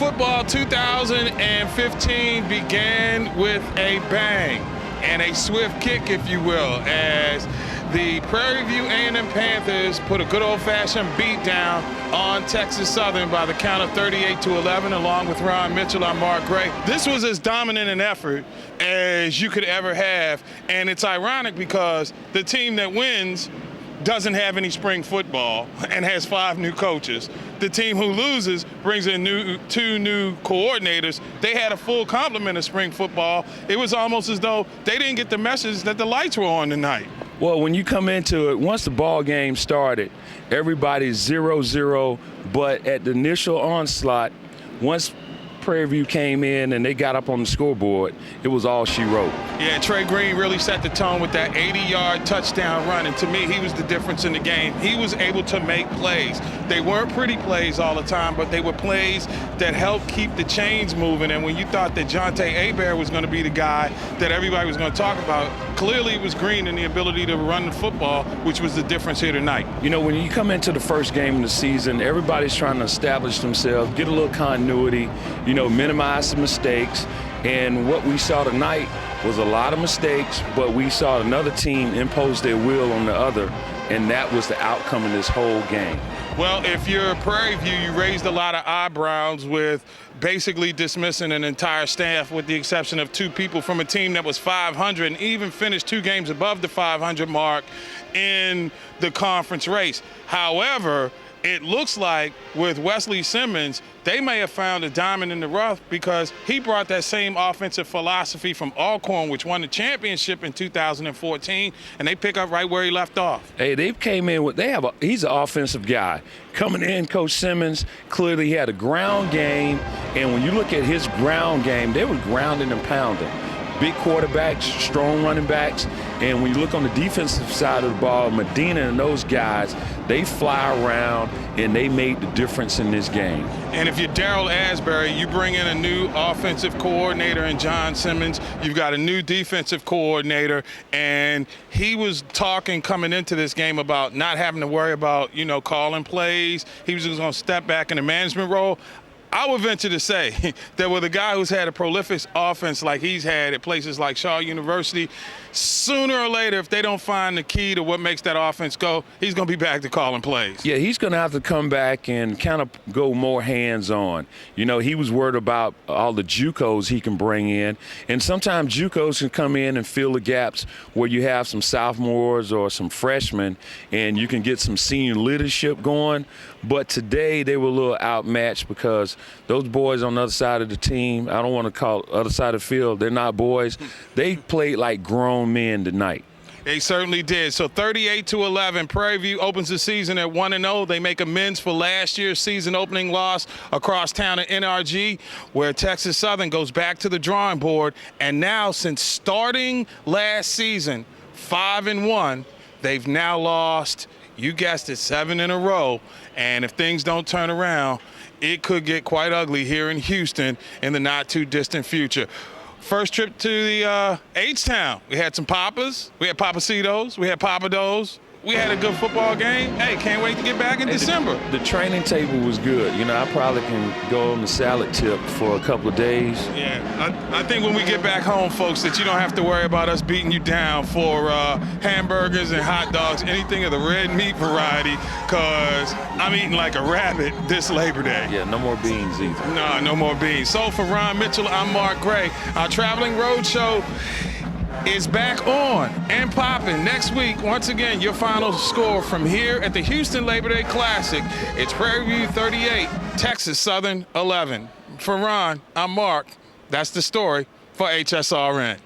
Football 2015 began with a bang and a swift kick, if you will, as the Prairie View A&M Panthers put a good old-fashioned beat down on Texas Southern by the count of 38-11, along with Ron Mitchell and Mark Gray. This was as dominant an effort as you could ever have, and it's ironic because the team that wins doesn't have any spring football and has 5 new coaches. The team who loses brings in 2 new coordinators. They had a full complement of spring football. It was almost as though they didn't get the message that the lights were on tonight. Well, when you come into it, once the ball game started, everybody's 0-0, but at the initial onslaught, once Prairie View came in and they got up on the scoreboard, it was all she wrote. Yeah, Trey Green really set the tone with that 80-yard touchdown run, and to me, he was the difference in the game. He was able to make plays. They weren't pretty plays all the time, but they were plays that helped keep the chains moving, and when you thought that Jonte Hebert was going to be the guy that everybody was going to talk about, clearly it was Green and the ability to run the football, which was the difference here tonight. You know, when you come into the first game of the season, everybody's trying to establish themselves, get a little continuity, minimize some mistakes. And what we saw tonight was a lot of mistakes, but we saw another team impose their will on the other, and that was the outcome of this whole game. Well, if you're Prairie View, you raised a lot of eyebrows with basically dismissing an entire staff with the exception of 2 people from a team that was 500 and even finished 2 games above the 500 mark in the conference race. However, it looks like with Wesley Simmons, they may have found a diamond in the rough because he brought that same offensive philosophy from Alcorn, which won the championship in 2014, and they pick up right where he left off. Hey, they came in with, he's an offensive guy. Coming in, Coach Simmons, clearly he had a ground game, and when you look at his ground game, they were grounding and pounding. Big quarterbacks, strong running backs, and when you look on the defensive side of the ball, Medina and those guys, they fly around and they made the difference in this game. And if you're Darryl Asbury, you bring in a new offensive coordinator in John Simmons, you've got a new defensive coordinator, and he was talking coming into this game about not having to worry about, calling plays. He was just going to step back in the management role. I would venture to say that with a guy who's had a prolific offense like he's had at places like Shaw University, sooner or later, if they don't find the key to what makes that offense go, he's going to be back to calling plays. Yeah, he's going to have to come back and kind of go more hands-on. He was worried about all the JUCOs he can bring in, and sometimes JUCOs can come in and fill the gaps where you have some sophomores or some freshmen, and you can get some senior leadership going. But today they were a little outmatched because those boys on the other side of the team, I don't want to call it other side of the field, they're not boys. They played like grown men tonight. They certainly did. So 38-11, Prairie View opens the season at 1-0. They make amends for last year's season opening loss across town at NRG, where Texas Southern goes back to the drawing board. And now, since starting last season, 5-1, they've now lost, you guessed it, 7 in a row. And if things don't turn around, it could get quite ugly here in Houston in the not-too-distant future. First trip to the H-Town. We had some Papas, we had Papacitos, we had Papados. We had a good football game. Hey, can't wait to get back in December. The training table was good. I probably can go on the salad tip for a couple of days. Yeah, I think when we get back home, folks, that you don't have to worry about us beating you down for hamburgers and hot dogs, anything of the red meat variety, because I'm eating like a rabbit this Labor Day. Yeah, no more beans either. No more beans. So for Ron Mitchell, I'm Mark Gray. Our traveling road show is back on and popping next week. Once again, your final score from here at the Houston Labor Day Classic. It's Prairie View 38, Texas Southern 11. For Ron, I'm Mark. That's the story for HSRN.